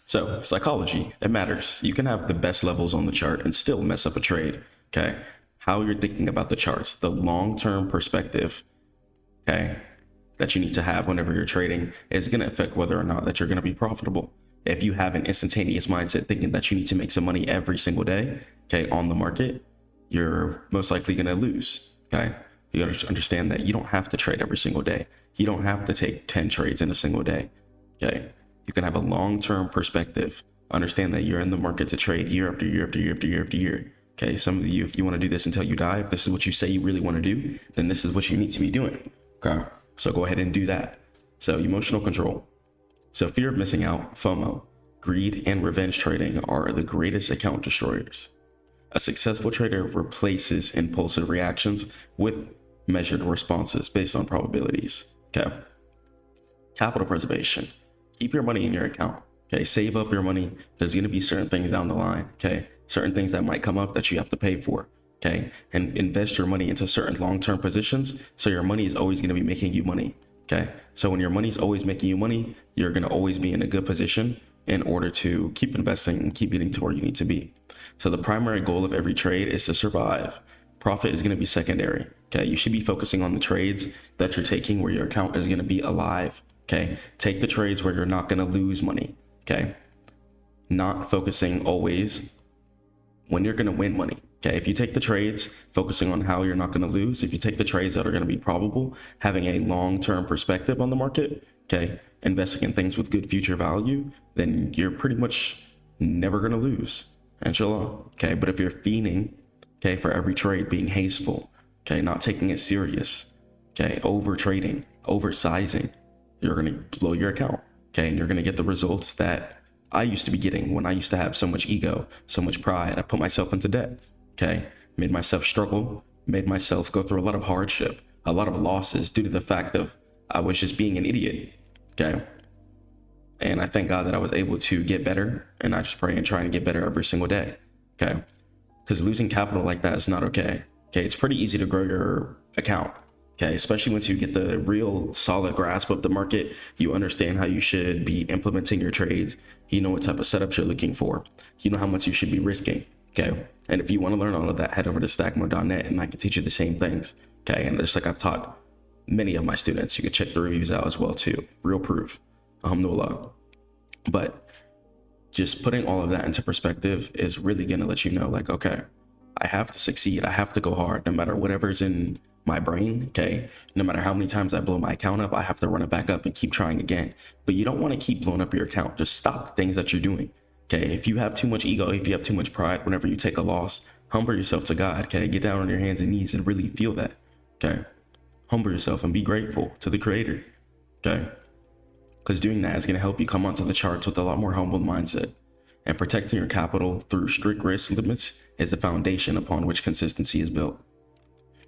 So psychology, it matters. You can have the best levels on the chart and still mess up a trade. Okay. How you're thinking about the charts, the long-term perspective, okay, that you need to have whenever you're trading is going to affect whether or not that you're going to be profitable. If you have an instantaneous mindset thinking that you need to make some money every single day, okay, on the market, you're most likely going to lose. Okay. You got to understand that you don't have to trade every single day. You don't have to take 10 trades in a single day. Okay. You can have a long-term perspective. Understand that you're in the market to trade year after year after year after year after year. Okay. Some of you, if you want to do this until you die, if this is what you say you really want to do, then this is what you need to be doing. Okay. So go ahead and do that. So emotional control. So fear of missing out, FOMO, greed, and revenge trading are the greatest account destroyers. A successful trader replaces impulsive reactions with measured responses based on probabilities. Okay. Capital preservation. Keep your money in your account. Okay. Save up your money. There's going to be certain things down the line. Okay. Certain things that might come up that you have to pay for. Okay. And invest your money into certain long-term positions. So your money is always going to be making you money. Okay. So when your money's always making you money, you're going to always be in a good position in order to keep investing and keep getting to where you need to be. So the primary goal of every trade is to survive. Profit is going to be secondary. Okay. You should be focusing on the trades that you're taking where your account is going to be alive. Okay. Take the trades where you're not going to lose money. Okay. Not focusing always when you're going to win money. Okay. If you take the trades focusing on how you're not going to lose, if you take the trades that are going to be probable, having a long-term perspective on the market, okay, investing in things with good future value, then you're pretty much never going to lose. Inshallah. Okay. But if you're fiending, okay, for every trade being hasteful, okay, not taking it serious, okay, over trading, oversizing, you're going to blow your account. Okay. And you're going to get the results that I used to be getting when I used to have so much ego, so much pride. I put myself into debt. Okay. Made myself struggle, made myself go through a lot of hardship, a lot of losses due to the fact of I was just being an idiot. Okay. And I thank God that I was able to get better, and I just pray and try and get better every single day. Okay. Because losing capital like that is not okay. Okay. It's pretty easy to grow your account. Okay. Especially once you get the real solid grasp of the market, you understand how you should be implementing your trades. You know what type of setups you're looking for. You know how much you should be risking. Okay. And if you want to learn all of that, head over to stackmode.net and I can teach you the same things. Okay. And just like I've taught many of my students, you can check the reviews out as well too. Real proof. Alhamdulillah. But just putting all of that into perspective is really going to let you know, like, okay, I have to succeed. I have to go hard no matter whatever's in my brain. Okay. No matter how many times I blow my account up, I have to run it back up and keep trying again. But you don't want to keep blowing up your account. Just stop the things that you're doing. Okay. If you have too much ego, if you have too much pride, whenever you take a loss, humble yourself to God. Okay. Get down on your hands and knees and really feel that. Okay. Humble yourself and be grateful to the creator. Okay. Because doing that is going to help you come onto the charts with a lot more humble mindset. And protecting your capital through strict risk limits is the foundation upon which consistency is built.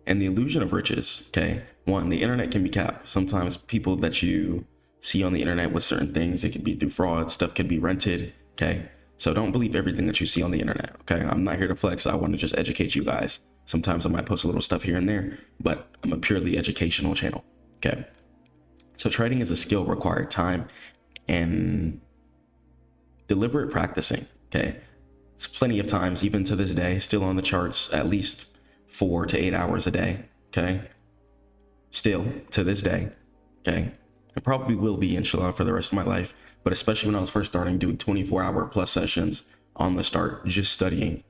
And the illusion of riches, okay? One, the internet can be capped. Sometimes people that you see on the internet with certain things, it could be through fraud, stuff could be rented, okay? So don't believe everything that you see on the internet, okay? I'm not here to flex. I want to just educate you guys. Sometimes I might post a little stuff here and there, but I'm a purely educational channel, okay? So trading is a skill required time and deliberate practicing, okay? It's plenty of times, even to this day, still on the charts, at least 4 to 8 hours a day, okay? Still to this day, okay? It probably will be, inshallah, for the rest of my life, but especially when I was first starting doing 24-hour plus sessions on the start, just studying,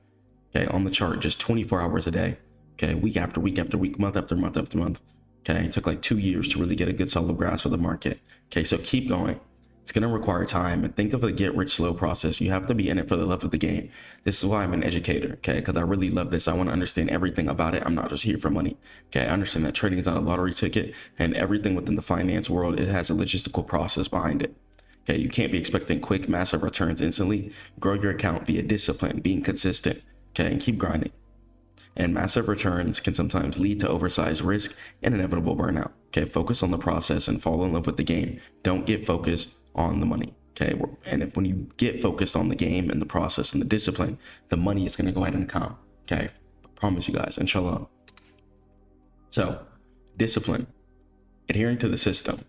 okay, on the chart, just 24 hours a day, okay? Week after week after week, month after month after month, okay? It took like 2 years to really get a good solid grasp of the market, okay? So keep going. It's going to require time, and think of a get rich slow process. You have to be in it for the love of the game. This is why I'm an educator, okay? Because I really love this. I want to understand everything about it. I'm not just here for money, okay? I understand that trading is not a lottery ticket, and everything within the finance world, it has a logistical process behind it, okay? You can't be expecting quick, massive returns instantly. Grow your account via discipline, being consistent, okay? And keep grinding. And massive returns can sometimes lead to oversized risk and inevitable burnout, okay? Focus on the process and fall in love with the game. Don't get focused on the money, okay? And when you get focused on the game and the process and the discipline, the money is going to go ahead and come, okay? I promise you guys, inshallah. So discipline, adhering to the system.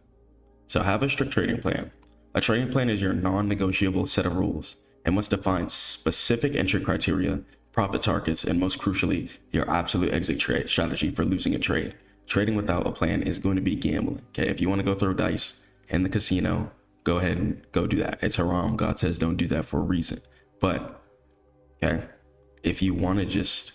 So have a strict trading plan, A trading plan is your non-negotiable set of rules and must define specific entry criteria, profit targets, and most crucially, your absolute exit trade strategy for losing a trade. Trading without a plan is going to be gambling. Okay, if you want to go throw dice in the casino, go ahead and go do that. It's haram. God says don't do that for a reason. But okay, if you want to just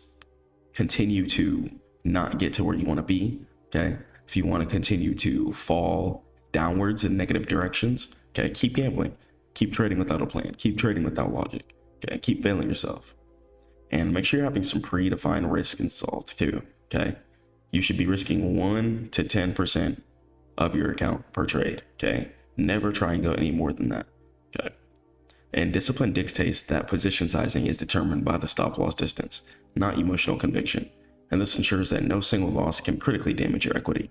continue to not get to where you want to be, okay, if you want to continue to fall downwards in negative directions, okay, keep gambling, keep trading without a plan, keep trading without logic, okay, keep failing yourself. And make sure you're having some predefined risk installed too, okay? You should be risking 1 to 10% of your account per trade, okay? Never try and go any more than that, okay? And discipline dictates that position sizing is determined by the stop loss distance, not emotional conviction. And this ensures that no single loss can critically damage your equity.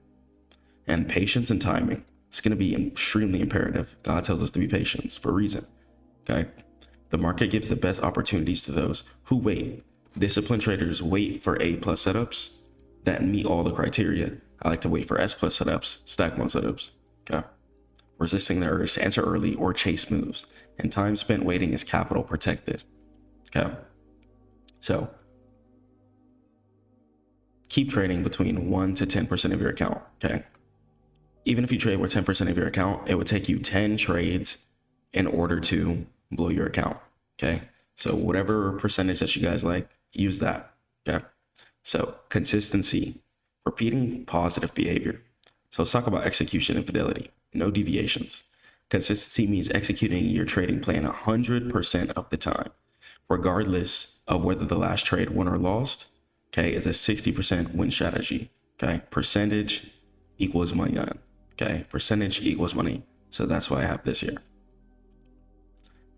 And patience and timing, it's going to be extremely imperative. God tells us to be patient for a reason, okay? The market gives the best opportunities to those who wait. Disciplined traders wait for A+ setups that meet all the criteria. I like to wait for S+ setups, stack mode setups, okay? Resisting the urge to enter early or chase moves, and time spent waiting is capital protected, okay? So keep trading between 1 to 10% of your account, okay? Even if you trade with 10% of your account, it would take you 10 trades in order to blow your account, okay? So whatever percentage that you guys like, use that, okay? So consistency, repeating positive behavior. So let's talk about execution and fidelity, no deviations. Consistency means executing your trading plan 100% of the time, regardless of whether the last trade won or lost, okay? It's a 60% win strategy, okay? Percentage equals money on, okay? Percentage equals money. So that's why I have this here.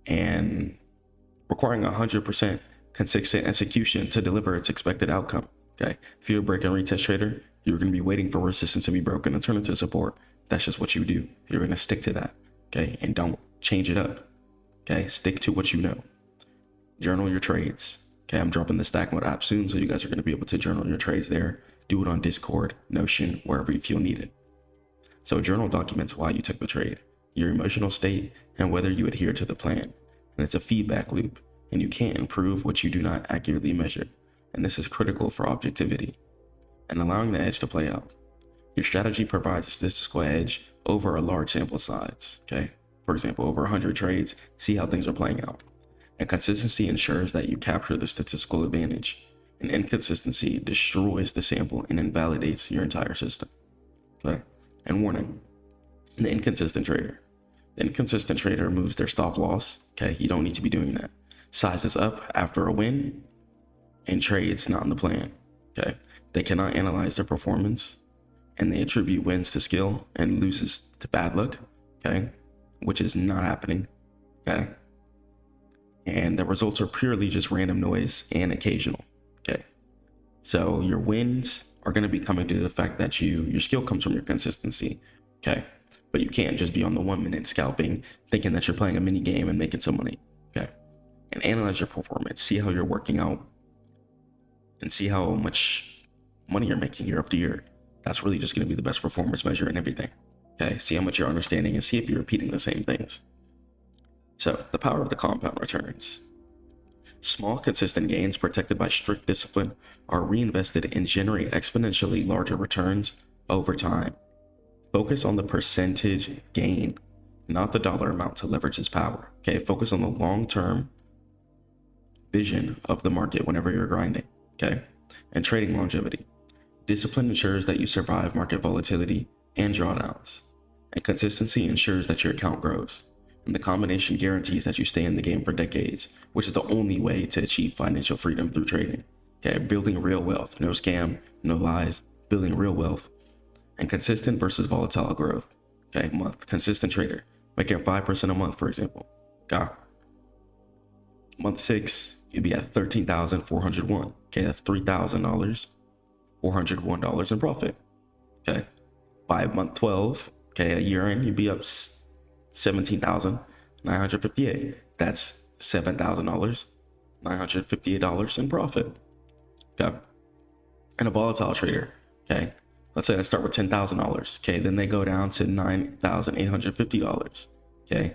And requiring 100% consistent execution to deliver its expected outcome, okay? If you're a break and retest trader, you're going to be waiting for resistance to be broken and turn into support. That's just what you do. You're going to stick to that, okay? And don't change it up, okay? Stick to what you know. Journal your trades, okay? I'm dropping the StackMODE app soon, so you guys are going to be able to journal your trades there. Do it on Discord, Notion, wherever you feel needed. So journal documents why you took the trade, your emotional state, and whether you adhere to the plan. And it's a feedback loop, and you can't improve what you do not accurately measure. And this is critical for objectivity and allowing the edge to play out. Your strategy provides a statistical edge over a large sample size, okay? For example, over 100 trades, see how things are playing out. And consistency ensures that you capture the statistical advantage. And inconsistency destroys the sample and invalidates your entire system, okay? And warning, the inconsistent trader. The inconsistent trader moves their stop loss, okay? You don't need to be doing that. Sizes up after a win and trades not in the plan, okay? They cannot analyze their performance and they attribute wins to skill and loses to bad luck, okay? Which is not happening, okay? And the results are purely just random noise and occasional, okay? So your wins are going to be coming to the fact that your skill comes from your consistency, okay? But you can't just be on the 1 minute scalping, thinking that you're playing a mini game and making some money, okay? And analyze your performance, see how you're working out, and see how much money you're making year after year. That's really just going to be the best performance measure in everything, okay? See how much you're understanding and see if you're repeating the same things. So the power of the compound returns. Small, consistent gains protected by strict discipline are reinvested and generate exponentially larger returns over time. Focus on the percentage gain, not the dollar amount to leverage its power, okay? Focus on the long-term vision of the market whenever you're grinding, okay? And trading longevity. Discipline ensures that you survive market volatility and drawdowns. And consistency ensures that your account grows. And the combination guarantees that you stay in the game for decades, which is the only way to achieve financial freedom through trading. Okay, building real wealth, no scam, no lies, building real wealth. And consistent versus volatile growth. Okay, consistent trader, making 5% a month, for example. Okay. Month 6, you'd be at $13,401. Okay, that's $3,000, $401 in profit. Okay, by month 12, okay, a year in, you'd be up $17,958. That's $7,000, $958 in profit. Okay, and a volatile trader, okay, let's say I start with $10,000, okay, then they go down to $9,850, okay,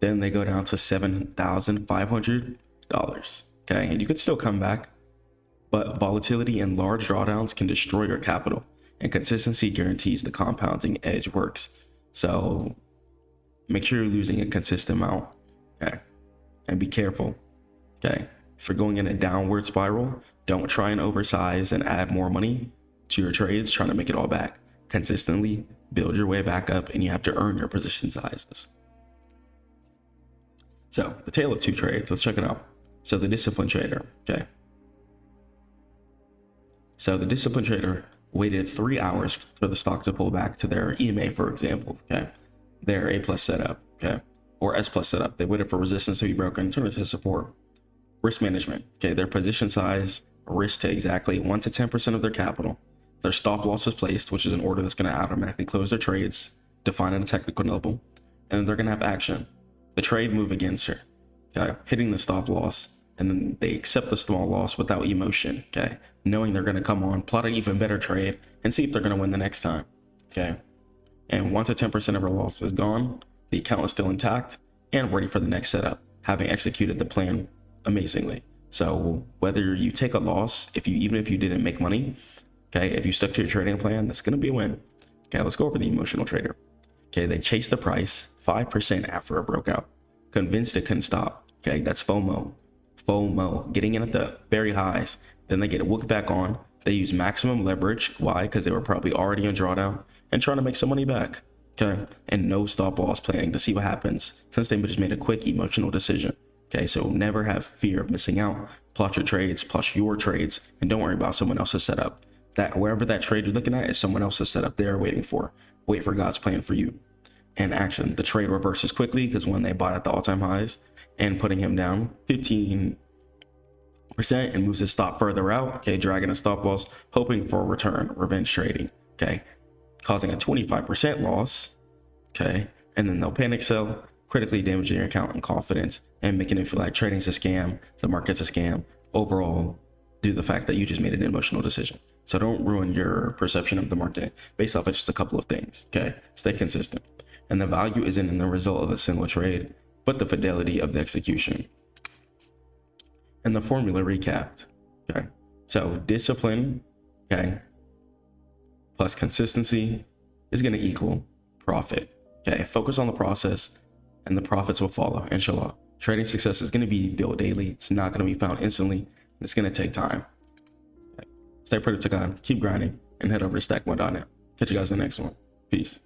Then they go down to $7,500. Okay, and you could still come back, but volatility and large drawdowns can destroy your capital, and consistency guarantees the compounding edge works. So make sure you're losing a consistent amount, okay? And be careful, okay? If you're going in a downward spiral, don't try and oversize and add more money to your trades, trying to make it all back. Consistently build your way back up, and you have to earn your position sizes. So the tale of two trades, let's check it out. So the disciplined trader, okay? So the disciplined trader waited 3 hours for the stock to pull back to their EMA, for example, okay? Their A+ setup, okay? Or S+ setup. They waited for resistance to be broken, turn it to support. Risk management, okay? Their position size, risk to exactly 1 to 10% of their capital. Their stop loss is placed, which is an order that's going to automatically close their trades, defined at a technical level, and they're going to have action. The trade move against her, okay? Hitting the stop loss, and then they accept the small loss without emotion, okay? Knowing they're going to come on, plot an even better trade, and see if they're going to win the next time, okay? And 1 to 10% of her loss is gone, the account is still intact, and ready for the next setup, having executed the plan amazingly. So whether you take a loss, even if you didn't make money, okay, if you stuck to your trading plan, that's going to be a win. Okay, let's go over the emotional trader. Okay, they chase the price 5% after it broke out, convinced it couldn't stop. Okay, that's FOMO. FOMO, getting in at the very highs. Then they get whooped back on. They use maximum leverage. Why? Because they were probably already in drawdown and trying to make some money back. Okay, and no stop loss planning to see what happens, since they just made a quick emotional decision. Okay, so never have fear of missing out. Plot your trades, and don't worry about someone else's setup. That wherever that trade you're looking at is someone else's setup they're waiting for. Wait for God's plan for you. And action, the trade reverses quickly because when they bought at the all-time highs and putting him down 15% and moves his stop further out, okay, dragging a stop loss, hoping for a return, revenge trading, okay, causing a 25% loss, okay, and then they'll panic sell, critically damaging your account and confidence and making it feel like trading's a scam, the market's a scam, overall, due to the fact that you just made an emotional decision. So don't ruin your perception of the market based off of just a couple of things, okay? Stay consistent. And the value isn't in the result of a single trade, but the fidelity of the execution. And the formula recapped, okay? So discipline, okay, plus consistency is gonna equal profit, okay? Focus on the process and the profits will follow, inshallah. Trading success is gonna be built daily. It's not gonna be found instantly. It's gonna take time. Stay productive, keep grinding, and head over to StackMODE.net. Catch you guys in the next one. Peace.